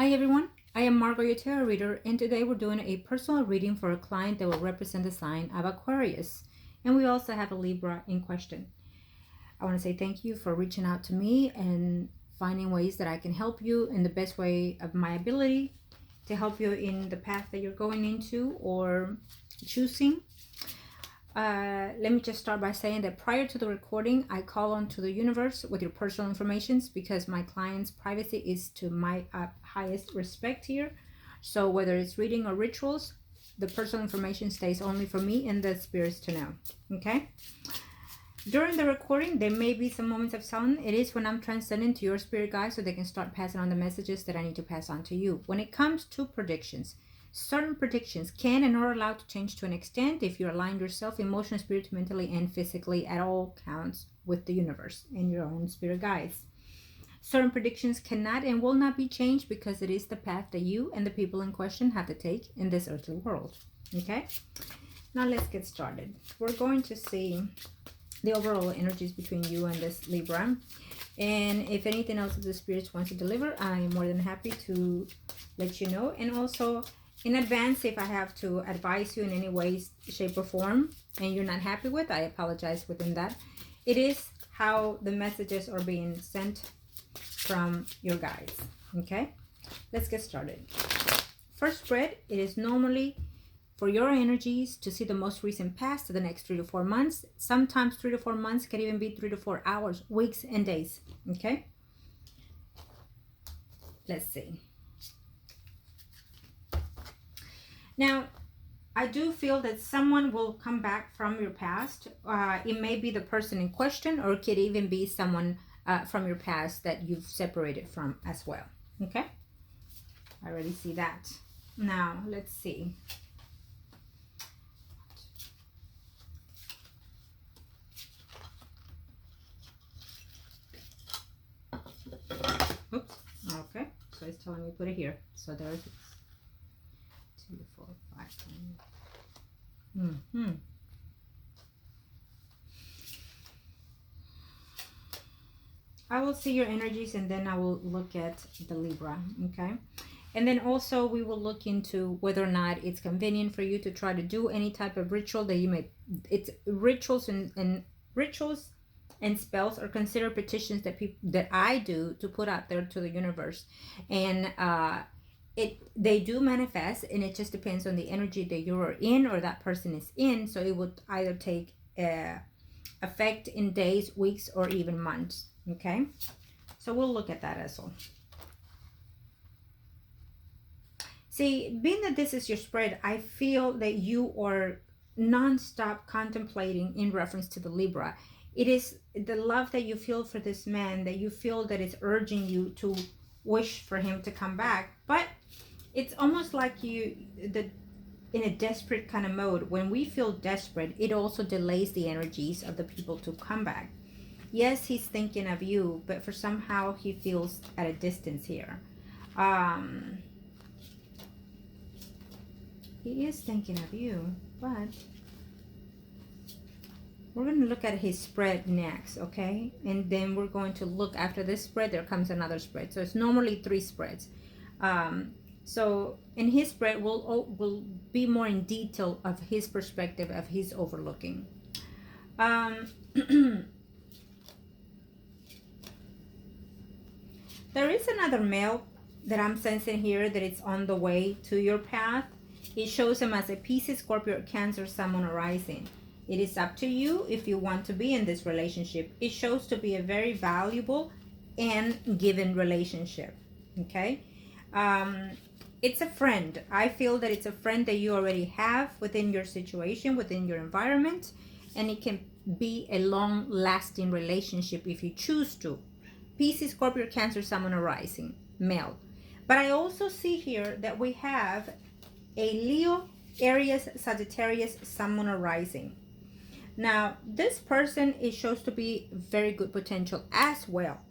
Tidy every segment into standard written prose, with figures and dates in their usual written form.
Hi everyone, I am Margourtarotreader, and today we're doing a personal reading for a client that will represent the sign of Aquarius. And we also have a Libra in question. I want to say thank you for reaching out to me and finding ways that I can help you in the best way of my ability to help you in the path that you're going into or choosing. Let me just start by saying that prior to the recording, I call on to the universe with your personal information because my client's privacy is to my highest respect here. So whether it's reading or rituals, the personal information stays only for me and the spirits to know. Okay? During the recording, there may be some moments of silence. It is when I'm transcending to your spirit guides so they can start passing on the messages that I need to pass on to you. When it comes to predictions, certain predictions can and are allowed to change to an extent if you align yourself emotionally, spiritually, mentally, and physically at all counts with the universe and your own spirit guides. Certain predictions cannot and will not be changed because it is the path that you and the people in question have to take in this earthly world. Okay? Now let's get started. We're going to see the overall energies between you and this Libra. And if anything else that the spirits want to deliver, I'm more than happy to let you know. And also, in advance, if I have to advise you in any way, shape, or form, and you're not happy with, I apologize within that. It is how the messages are being sent from your guides. Okay? Let's get started. First spread, it is normally for your energies to see the most recent past to the next 3 to 4 months. Sometimes 3 to 4 months can even be 3 to 4 hours, weeks, and days. Okay? Let's see. Now, I do feel that someone will come back from your past. It may be the person in question, or it could even be someone from your past that you've separated from as well. Okay? I already see that. Now, let's see. Oops. Okay. So it's telling me to put it here. So there's 2, 4, 5. I will see your energies and then I will look at the Libra. Okay. And then also we will look into whether or not it's convenient for you to try to do any type of ritual that you may. It's rituals and rituals and spells are considered petitions that I do to put out there to the universe, and they do manifest, and it just depends on the energy that you are in or that person is in. So it would either take effect in days, weeks, or even months. Okay, so we'll look at that as well. See, being that this is your spread, I feel that you are non-stop contemplating in reference to the Libra. It is the love that you feel for this man that you feel that it's urging you to wish for him to come back. But it's almost like in a desperate kind of mode. When we feel desperate, it also delays the energies of the people to come back. Yes, he's thinking of you, but for somehow he feels at a distance here. He is thinking of you, but we're going to look at his spread next, okay? And then we're going to look after this spread. There comes another spread. So it's normally 3 spreads. So in his spread, we'll be more in detail of his perspective of his overlooking. There is another male that I'm sensing here that it's on the way to your path. It shows him as a Pisces, Scorpio, Cancer, Sun, Moon, Rising. It is up to you if you want to be in this relationship. It shows to be a very valuable and given relationship. Okay? It's a friend. I feel that it's a friend that you already have within your situation, within your environment, and it can be a long-lasting relationship if you choose to. Pisces, Scorpio, Cancer, Sun, Moon, Rising, male. But I also see here that we have a Leo, Aries, Sagittarius, Sun, Moon, Rising. Now, this person, it shows to be very good potential as well.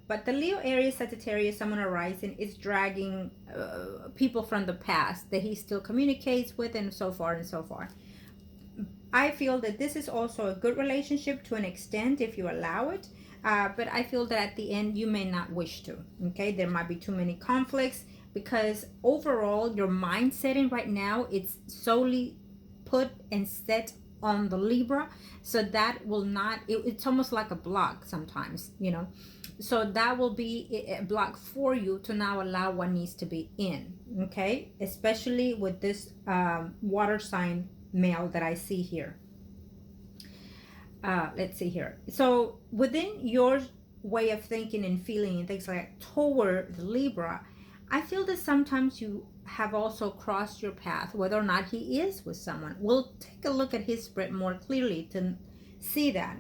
But the Leo, Aries, Sagittarius, Sun, Moon, Rising is dragging people from the past that he still communicates with and so far and so far. I feel that this is also a good relationship to an extent if you allow it. But I feel that at the end, you may not wish to. Okay, there might be too many conflicts. because overall your mind setting right now, it's solely put and set on the Libra. So that will not, it's almost like a block sometimes, you know. So that will be a block for you to now allow what needs to be in, okay? Especially with this water sign male that I see here. Let's see here. So within your way of thinking and feeling and things like that toward the Libra, I feel that sometimes you have also crossed your path, whether or not he is with someone. We'll take a look at his spread more clearly to see that.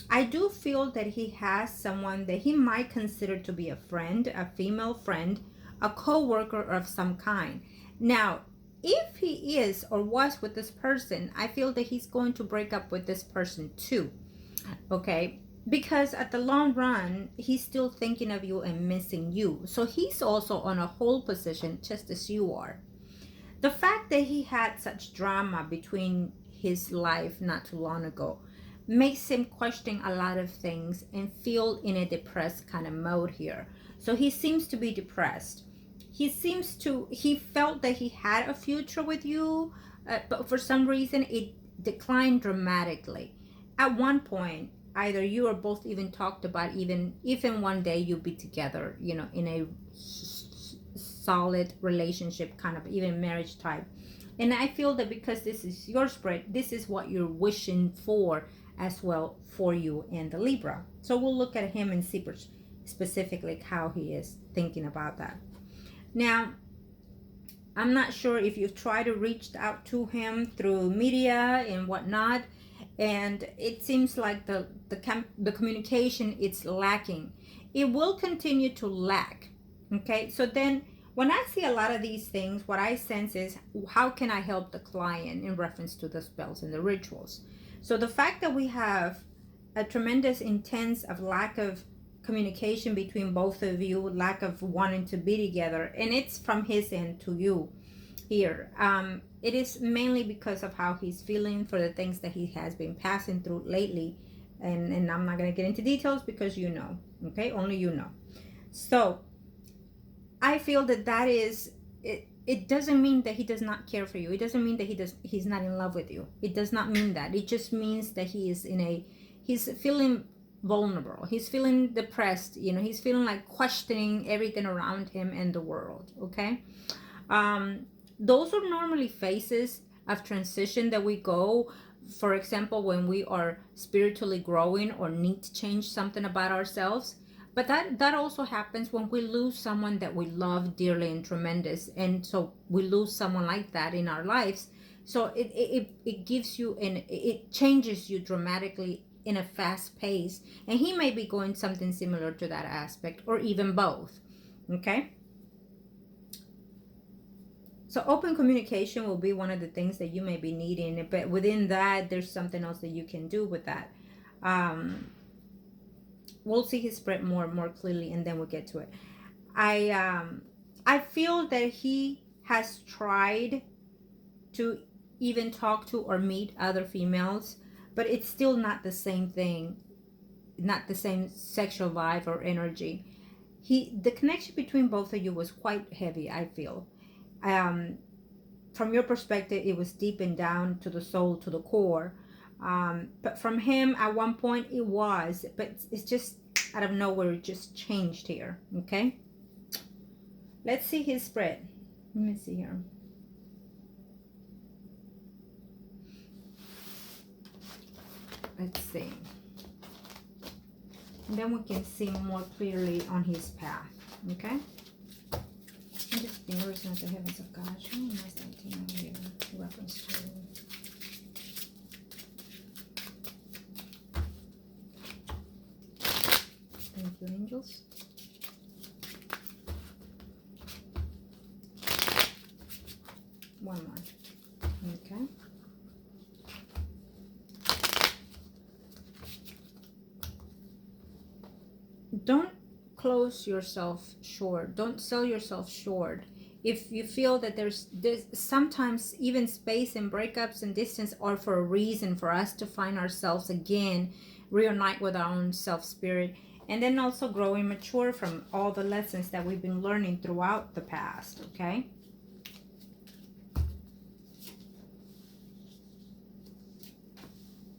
I do feel that he has someone that he might consider to be a friend, a female friend, a co-worker of some kind. Now, if he is or was with this person, I feel that he's going to break up with this person too, okay? Because at the long run, he's still thinking of you and missing you. So he's also on a hold position, just as you are. The fact that he had such drama between his life not too long ago makes him question a lot of things and feel in a depressed kind of mode here. So he seems to be depressed. He felt that he had a future with you, but for some reason it declined dramatically. At one point, either you or both even talked about even one day you'll be together, you know, in a solid relationship, kind of even marriage type. And I feel that because this is your spread, this is what you're wishing for as well for you and the Libra. So we'll look at him and see specifically how he is thinking about that. Now, I'm not sure if you've tried to reach out to him through media and whatnot, and it seems like the communication is lacking. It will continue to lack, okay? So then when I see a lot of these things, what I sense is, how can I help the client in reference to the spells and the rituals? So the fact that we have a tremendous intense of lack of communication between both of you, lack of wanting to be together, and it's from his end to you here. It is mainly because of how he's feeling for the things that he has been passing through lately, and I'm not going to get into details because you know, okay, only you know. So I feel that is it. It doesn't mean that he does not care for you. It doesn't mean that he's not in love with you. It does not mean that. It just means that he's feeling vulnerable. He's feeling depressed. You know, he's feeling like questioning everything around him and the world. Okay. Those are normally phases of transition that we go. For example, when we are spiritually growing or need to change something about ourselves. But that also happens when we lose someone that we love dearly and tremendous. And so we lose someone like that in our lives. So it gives you, and it changes you dramatically in a fast pace. And he may be going something similar to that aspect, or even both. Okay. So open communication will be one of the things that you may be needing. But within that, there's something else that you can do with that. We'll see his spread more clearly, and then we'll get to it. I feel that he has tried to even talk to or meet other females, but it's still not the same thing, not the same sexual vibe or energy. The connection between both of you was quite heavy, I feel. From your perspective, it was deep and down to the soul, to the core. But from him, at one point it was, but it's just out of nowhere, it just changed here. Okay, let's see his spread. Let me see here. Let's see, and then we can see more clearly on his path. Okay, and just fingers not the heavens of God. Show me my 17 over here. Reference to. Thank you, angels. One more. Okay. Don't close yourself short. Don't sell yourself short. If you feel that there's sometimes even space and breakups and distance are for a reason, for us to find ourselves again, reunite with our own self spirit, And then also grow and mature from all the lessons that we've been learning throughout the past, okay?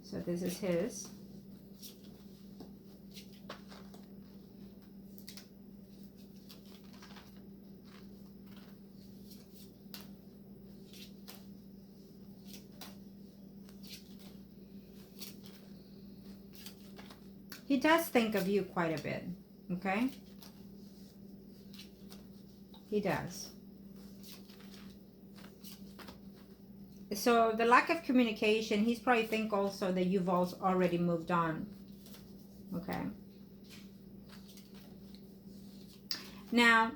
So this is his. He does think of you quite a bit, okay? He does. So the lack of communication, he's probably think also that you've also already moved on, okay? Now,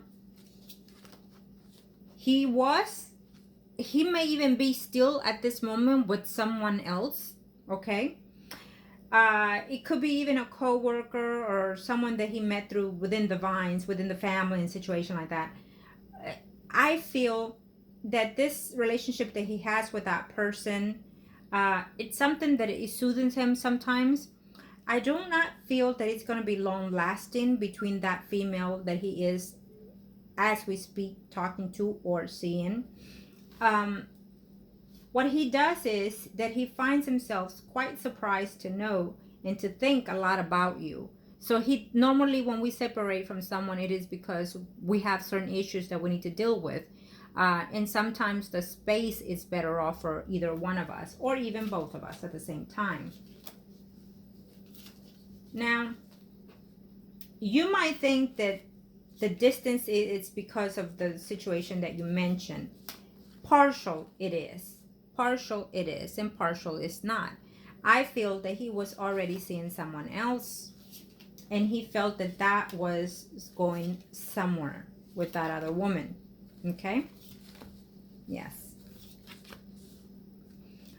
he may even be still at this moment with someone else, okay? It could be even a co-worker or someone that he met through within the vines, within the family and situation like that. I feel that this relationship that he has with that person, it's something that it soothes him sometimes. I do not feel that it's going to be long lasting between that female that he is, as we speak, talking to or seeing. What he does is that he finds himself quite surprised to know and to think a lot about you. So he normally, when we separate from someone, it is because we have certain issues that we need to deal with. And sometimes the space is better off for either one of us or even both of us at the same time. Now, you might think that the distance is because of the situation that you mentioned. Partial it is. Partial it is, and partial is not. I feel that he was already seeing someone else, and he felt that that was going somewhere with that other woman. Okay? Yes.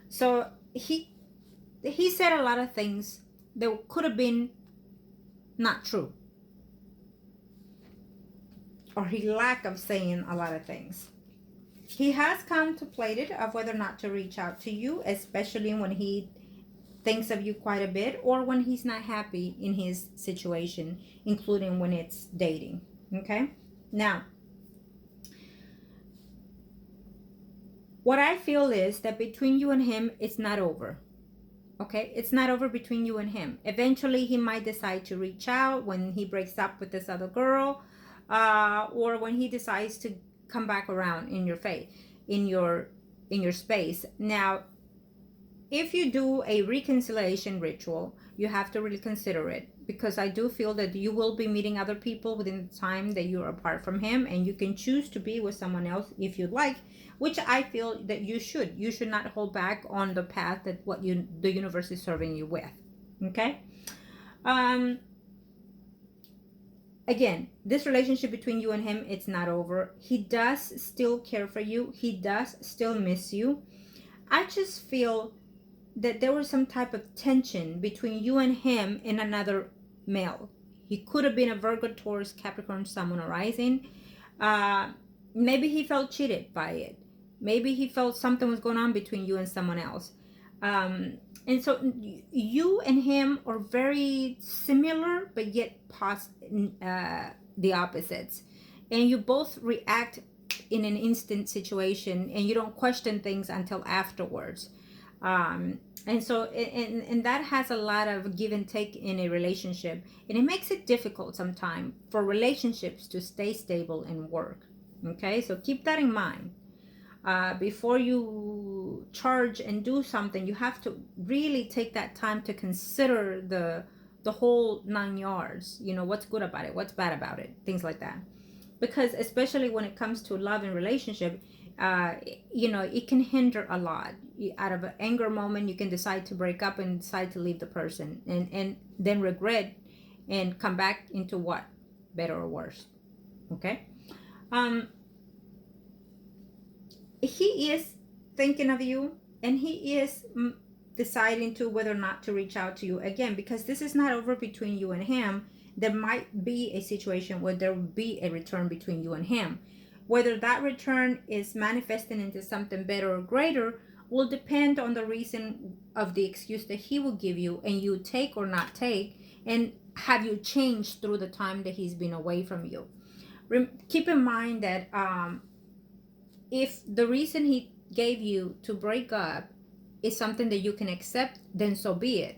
So he said a lot of things that could have been not true, or he lack of saying a lot of things. He has contemplated of whether or not to reach out to you, especially when he thinks of you quite a bit or when he's not happy in his situation, including when it's dating. Okay? Now, what I feel is that between you and him, it's not over. Okay? It's not over between you and him. Eventually, he might decide to reach out when he breaks up with this other girl, or when he decides to come back around in your face, in your space. Now, if you do a reconciliation ritual, you have to really consider it, because I do feel that you will be meeting other people within the time that you're apart from him, and you can choose to be with someone else if you'd like, which I feel that you should. You should not hold back on the path that the universe is serving you with. Okay? Again, this relationship between you and him, it's not over. He does still care for you. He does still miss you. I just feel that there was some type of tension between you and him and another male. He could have been a Virgo, Taurus, Capricorn, Sun, Moon, or Rising. Maybe he felt cheated by it. Maybe he felt something was going on between you and someone else. And so you and him are very similar, but yet the opposites. And you both react in an instant situation, and you don't question things until afterwards. And so and that has a lot of give and take in a relationship, and it makes it difficult sometimes for relationships to stay stable and work. Okay, so keep that in mind. Before you charge and do something, you have to really take that time to consider the whole 9 yards. You know, what's good about it, what's bad about it, things like that. Because especially when it comes to love and relationship, you know, it can hinder a lot. Out of an anger moment, you can decide to break up and decide to leave the person, and then regret and come back into what? Better or worse. Okay? He is thinking of you, and he is deciding to whether or not to reach out to you again, because this is not over between you and him. There might be a situation where there will be a return between you and him. Whether that return is manifesting into something better or greater will depend on the reason of the excuse that he will give you, and you take or not take, and have you changed through the time that he's been away from you? Keep in mind that if the reason he gave you to break up is something that you can accept, then so be it.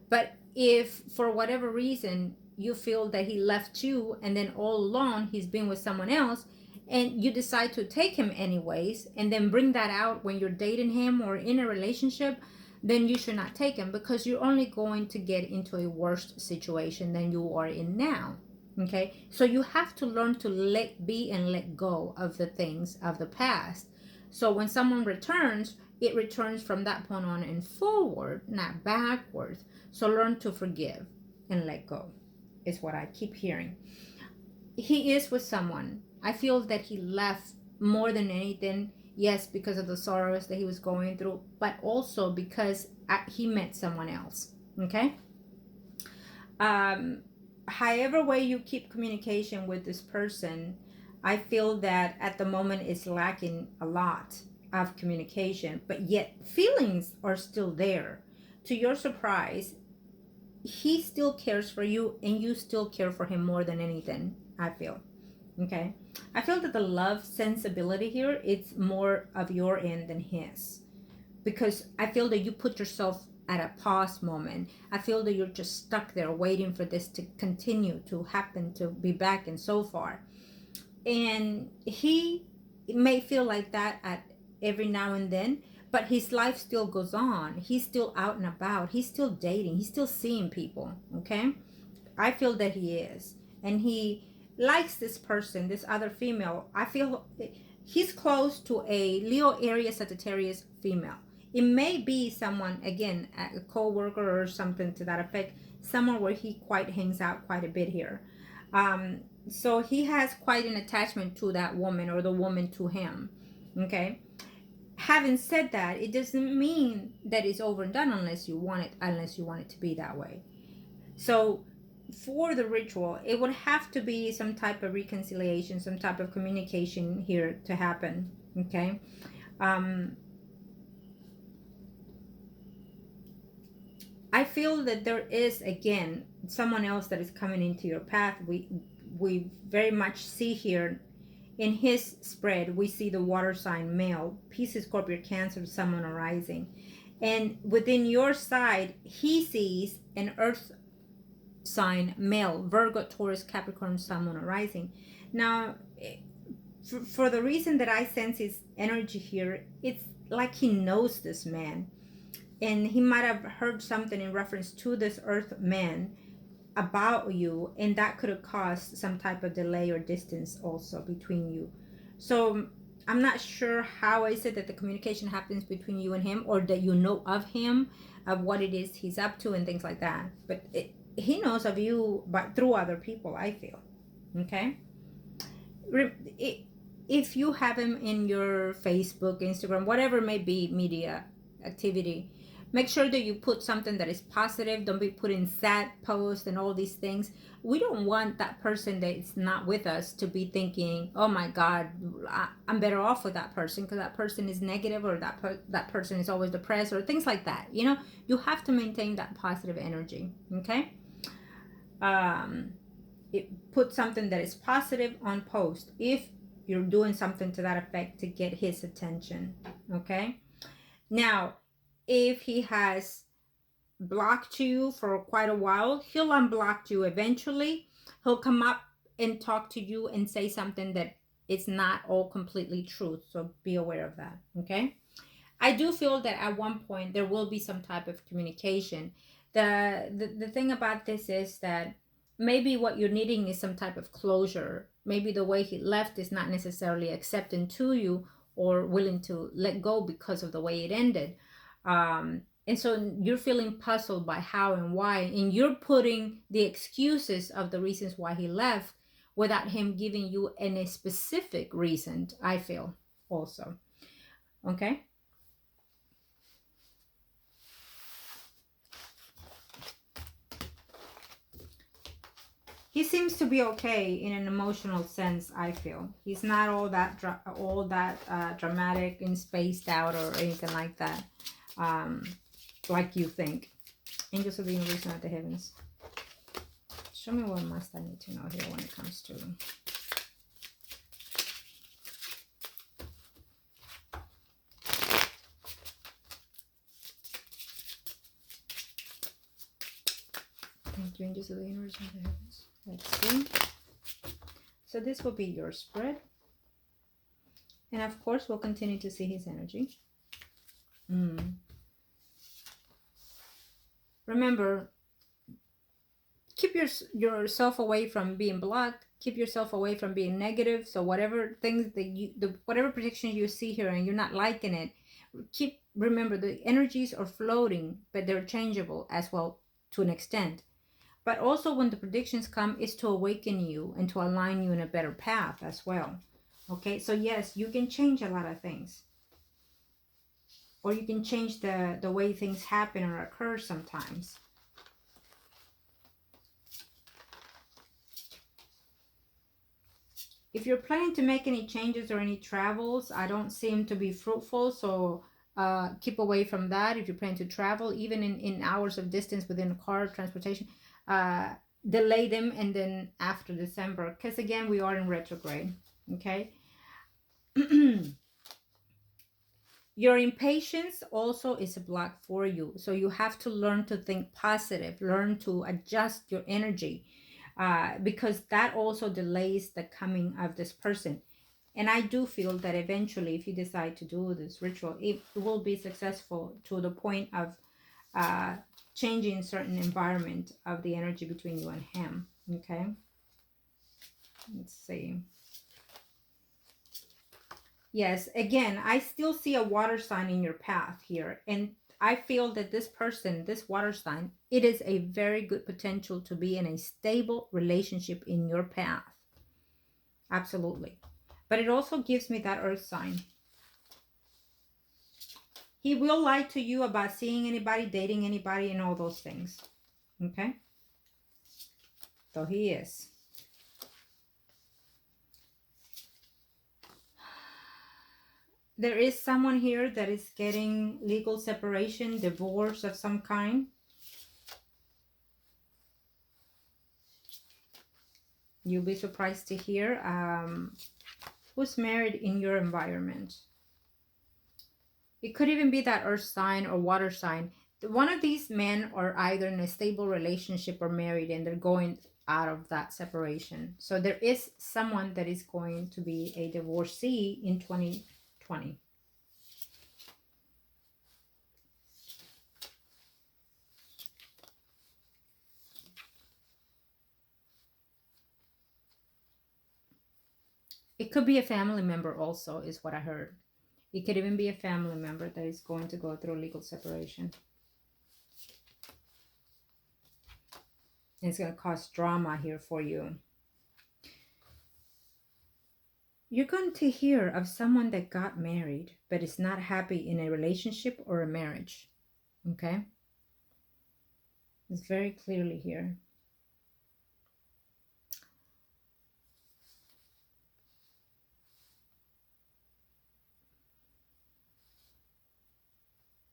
But if for whatever reason you feel that he left you and then all along he's been with someone else, and you decide to take him anyways and then bring that out when you're dating him or in a relationship, then you should not take him, because you're only going to get into a worse situation than you are in now. Okay, so you have to learn to let be and let go of the things of the past. So when someone returns, it returns from that point on and forward, not backwards. So learn to forgive and let go is what I keep hearing. He is with someone. I feel that he left more than anything, yes, because of the sorrows that he was going through, but also because he met someone else. Okay. However way you keep communication with this person, I feel that at the moment it's lacking a lot of communication, but yet feelings are still there. To your surprise, he still cares for you and you still care for him more than anything, I feel. Okay, I feel that the love sensibility here, it's more of your end than his, because I feel that you put yourself at a pause moment. I feel that you're just stuck there waiting for this to continue to happen, to be back and so far. And he may feel like that at every now and then, but his life still goes on. He's still out and about. He's still dating. He's still seeing people. Okay, I feel that he is, and he likes this person, this other female. I feel he's close to a Leo, Aries, Sagittarius female. It may be someone, again, a co-worker or something to that effect, someone where he quite hangs out quite a bit here. So he has quite an attachment to that woman, or the woman to him. Okay. Having said that, it doesn't mean that it's over and done unless you want it to be that way. So for the ritual, it would have to be some type of reconciliation, some type of communication here to happen. Okay. I feel that there is, again, someone else that is coming into your path. We very much see here in his spread, we see the water sign male, Pisces, Scorpio, Cancer, Sun, Moon, Rising. And within your side, he sees an earth sign male, Virgo, Taurus, Capricorn, Sun, Moon, Rising. Now, for the reason that I sense his energy here, it's like he knows this man. And he might have heard something in reference to this earth man about you, and that could have caused some type of delay or distance also between you. So I'm not sure how is it that the communication happens between you and him, or that you know of him, of what it is he's up to and things like that. But he knows of you through other people, I feel. Okay. If you have him in your Facebook, Instagram, whatever it may be, media activity, make sure that you put something that is positive. Don't be putting sad posts and all these things. We don't want that person that is not with us to be thinking, oh my God, I'm better off with that person because that person is negative, or that person is always depressed, or things like that. You know, you have to maintain that positive energy. Okay. Put something that is positive on post if you're doing something to that effect to get his attention. Okay. Now, if he has blocked you for quite a while, he'll unblock you eventually. He'll come up and talk to you and say something that it's not all completely true. So be aware of that. Okay. I do feel that at one point there will be some type of communication. The thing about this is that maybe what you're needing is some type of closure. Maybe the way he left is not necessarily accepting to you or willing to let go because of the way it ended. And so you're feeling puzzled by how and why, and you're putting the excuses of the reasons why he left without him giving you any specific reason, I feel also. Okay. He seems to be okay in an emotional sense, I feel. He's not all that dramatic and spaced out or anything like that. Like you think. Angels of the universe, not the heavens. Show me what must I need to know here when it comes to... Thank you, angels of the universe and the heavens. Let's see. So this will be your spread. And of course, we'll continue to see his energy. Remember, keep yourself away from being blocked. Keep yourself away from being negative. So whatever things that whatever prediction you see here and you're not liking it, remember the energies are floating, but they're changeable as well to an extent. But also when the predictions come, is to awaken you and to align you in a better path as well. Okay, so yes, you can change a lot of things. Or you can change the way things happen or occur sometimes. If you're planning to make any changes or any travels, I don't seem to be fruitful, so keep away from that. If you're planning to travel, even in hours of distance within a car transportation, delay them and then after December, because again, we are in retrograde, okay? Your impatience also is a block for you. So you have to learn to think positive, learn to adjust your energy, because that also delays the coming of this person. And I do feel that eventually, if you decide to do this ritual, it will be successful to the point of changing certain environment of the energy between you and him. Okay. Let's see. Yes, again, I still see a water sign in your path here. And I feel that this person, this water sign, it is a very good potential to be in a stable relationship in your path. Absolutely. But it also gives me that earth sign. He will lie to you about seeing anybody, dating anybody, and all those things. Okay? So he is. There is someone here that is getting legal separation, divorce of some kind. You'll be surprised to hear who's married in your environment. It could even be that earth sign or water sign. One of these men are either in a stable relationship or married, and they're going out of that separation. So there is someone that is going to be a divorcee in 2020. It could be a family member also, is what I heard. It could even be a family member that is going to go through legal separation. And it's going to cause drama here for you. You're going to hear of someone that got married, but is not happy in a relationship or a marriage. Okay? It's very clearly here.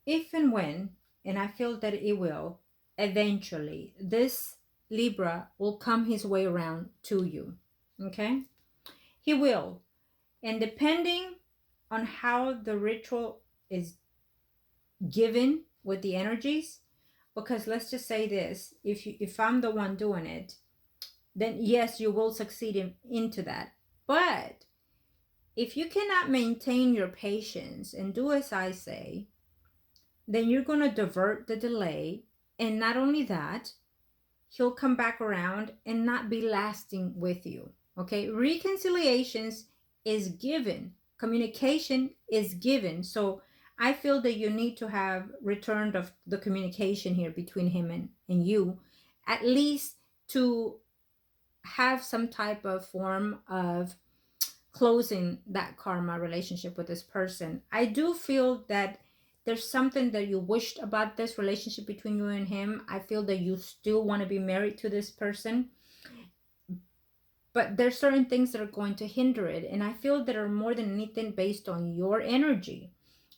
If and when, and I feel that it will, eventually, this Libra will come his way around to you. Okay? He will. And depending on how the ritual is given with the energies, because let's just say this, if I'm the one doing it, then yes, you will succeed into that. But if you cannot maintain your patience and do as I say, then you're going to divert the delay. And not only that, he'll come back around and not be lasting with you. Okay, reconciliations is given, communication is given. So I feel that you need to have returned of the communication here between him and you, at least to have some type of form of closing that karma relationship with this person. I do feel that there's something that you wished about this relationship between you and him. I feel that you still want to be married to this person, but there's certain things that are going to hinder it. And I feel that are more than anything based on your energy,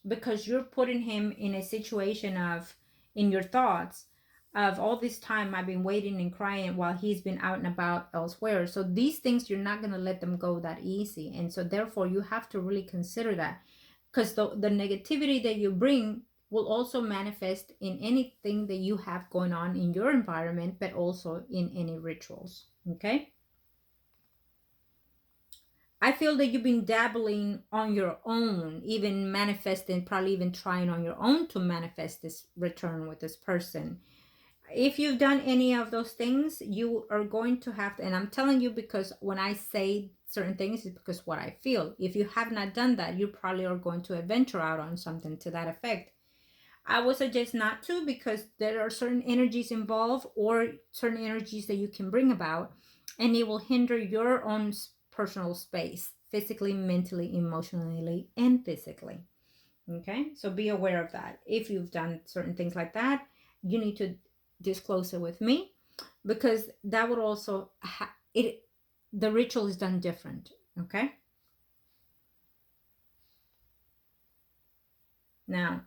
because you're putting him in a situation of, in your thoughts, of all this time I've been waiting and crying while he's been out and about elsewhere. So these things, you're not going to let them go that easy. And so therefore you have to really consider that, because the negativity that you bring will also manifest in anything that you have going on in your environment, but also in any rituals. Okay. I feel that you've been dabbling on your own, even manifesting, probably even trying on your own to manifest this return with this person. If you've done any of those things, you are going to have to, and I'm telling you because when I say certain things, it's because what I feel. If you have not done that, you probably are going to venture out on something to that effect. I would suggest not to, because there are certain energies involved, or certain energies that you can bring about, and it will hinder your own personal space, physically, mentally, emotionally, and physically. Okay, so be aware of that. If you've done certain things like that, you need to disclose it with me, because that would also the ritual is done different. Okay, now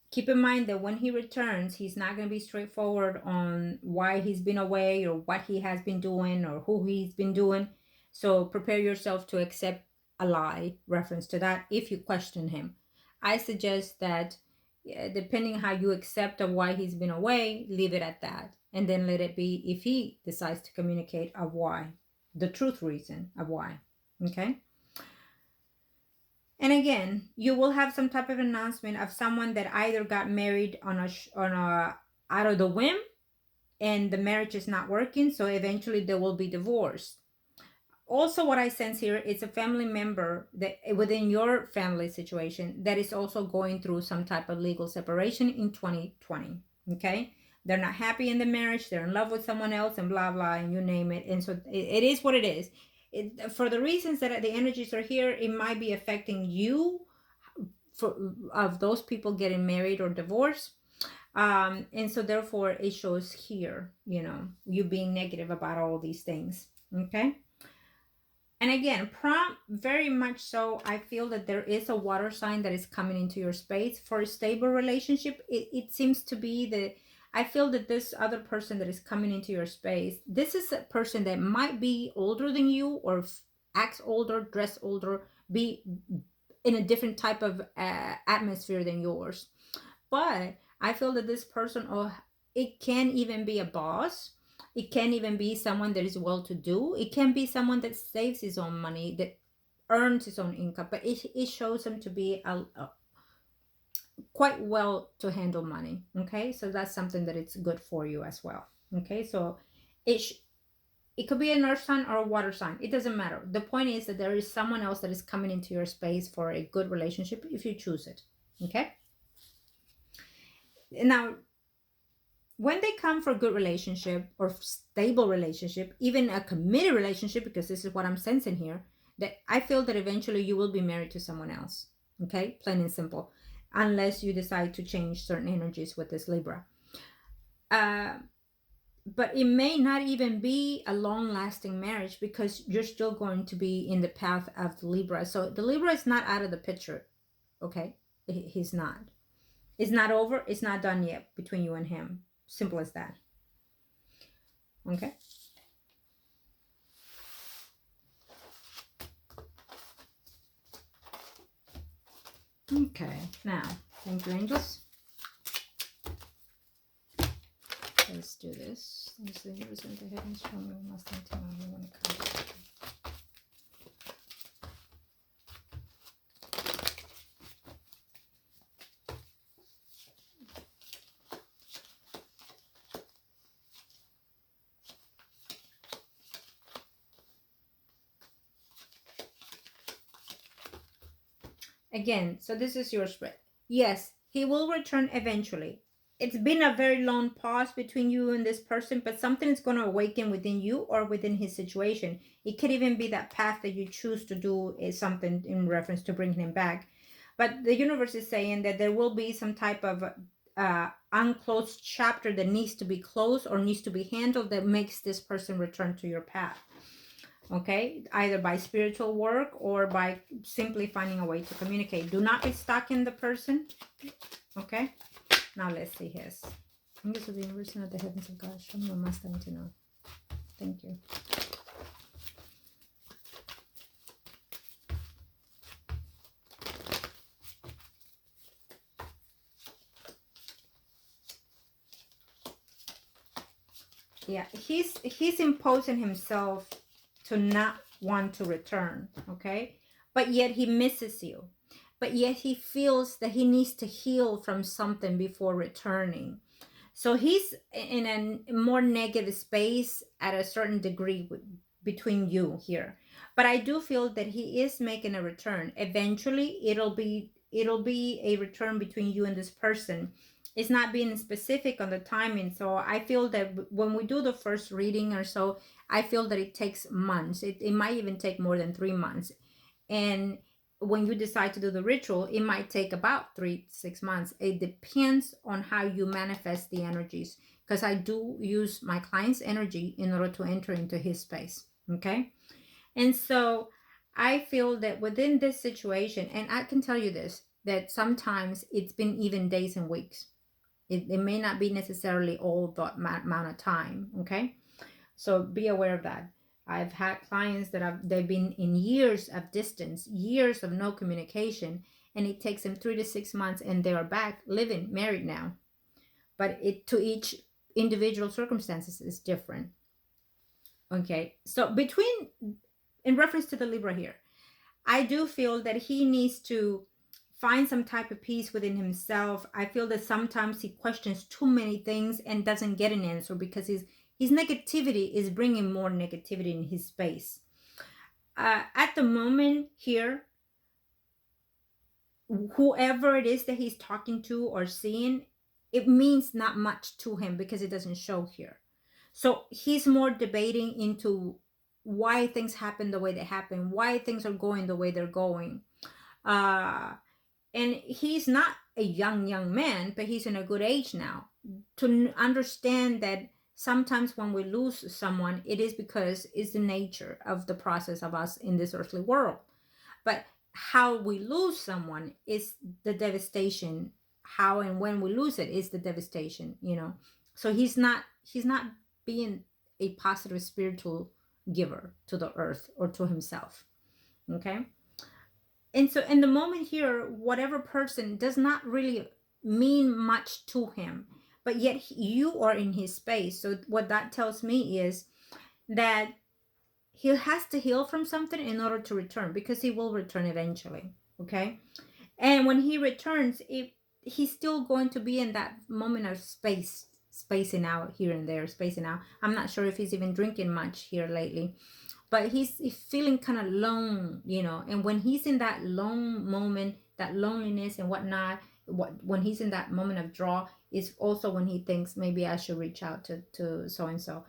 keep in mind that when he returns, he's not going to be straightforward on why he's been away or what he has been doing or who he's been doing. So prepare yourself to accept a lie reference to that if you question him. I suggest that depending how you accept of why he's been away, leave it at that. And then let it be if he decides to communicate of why, the truth reason of why. Okay? And again, you will have some type of announcement of someone that either got married on a out of the whim, and the marriage is not working, so eventually they will be divorced. Also, what I sense here is a family member that within your family situation that is also going through some type of legal separation in 2020. Okay, they're not happy in the marriage, they're in love with someone else, and blah blah, and you name it. And so it is what it is. For the reasons that the energies are here, it might be affecting you, of those people getting married or divorced. And so therefore it shows here, you being negative about all these things. Okay. And again, prompt, very much so, I feel that there is a water sign that is coming into your space for a stable relationship. It seems to be that I feel that this other person that is coming into your space, this is a person that might be older than you, or acts older, dress older, be in a different type of atmosphere than yours. But I feel that this person, it can even be a boss. It can even be someone that is well-to-do. It can be someone that saves his own money, that earns his own income. But it shows him to be quite well to handle money. Okay, so that's something that it's good for you as well. Okay, so it could be an earth sign or a water sign. It doesn't matter. The point is that there is someone else that is coming into your space for a good relationship if you choose it. Okay. Now, when they come for a good relationship or stable relationship, even a committed relationship, because this is what I'm sensing here, that I feel that eventually you will be married to someone else. Okay, plain and simple, unless you decide to change certain energies with this Libra. But it may not even be a long-lasting marriage, because you're still going to be in the path of the Libra. So the Libra is not out of the picture. Okay, he's not. It's not over. It's not done yet between you and him. Simple as that. Okay. Okay. Now, thank you, angels. Let's do this. Let's see. Represent the hidden strong. We must tell me when it comes. Again, so this is your spread. Yes, he will return eventually. It's been a very long pause between you and this person, but something is going to awaken within you or within his situation. It could even be that path that you choose to do is something in reference to bringing him back. But the universe is saying that there will be some type of unclosed chapter that needs to be closed or needs to be handled that makes this person return to your path. Okay, either by spiritual work or by simply finding a way to communicate. Do not be stuck in the person. Okay, Now let's see his. Angels of the universe and of the heavens of God. Show me what must I need to know. Thank you. Yeah, he's imposing himself to not want to return, okay? But yet he misses you. But yet he feels that he needs to heal from something before returning. So he's in a more negative space at a certain degree between you here. But I do feel that he is making a return. Eventually, it'll be a return between you and this person. It's not being specific on the timing. So I feel that when we do the first reading or so, I feel that it takes months. It might even take more than 3 months. And when you decide to do the ritual, it might take about 3 to 6 months. It depends on how you manifest the energies, because I do use my client's energy in order to enter into his space. Okay. And so I feel that within this situation, and I can tell you this, that sometimes it's been even days and weeks. It may not be necessarily all that amount of time. Okay. So be aware of that. I've had clients that they've been in years of distance, years of no communication, and it takes them 3 to 6 months and they are back living, married now. But it to each individual circumstances is different. Okay. So in reference to the Libra here, I do feel that he needs to find some type of peace within himself. I feel that sometimes he questions too many things and doesn't get an answer because his negativity is bringing more negativity in his space. At the moment here, whoever it is that he's talking to or seeing, it means not much to him because it doesn't show here. So he's more debating into why things happen the way they happen, why things are going the way they're going. And he's not a young man, but he's in a good age now to understand that sometimes when we lose someone, it is because it's the nature of the process of us in this earthly world. But how we lose someone is the devastation. How and when we lose it is the devastation, So he's not being a positive spiritual giver to the earth or to himself. Okay. And so in the moment here, whatever person does not really mean much to him, but yet you are in his space. So what that tells me is that he has to heal from something in order to return, because he will return eventually. Okay. And when he returns, he's still going to be in that moment of spacing out here and there, spacing out. I'm not sure if he's even drinking much here lately, but he's feeling kind of alone, and when he's in that lone moment, that loneliness and whatnot, when he's in that moment of draw is also when he thinks maybe I should reach out to so and so.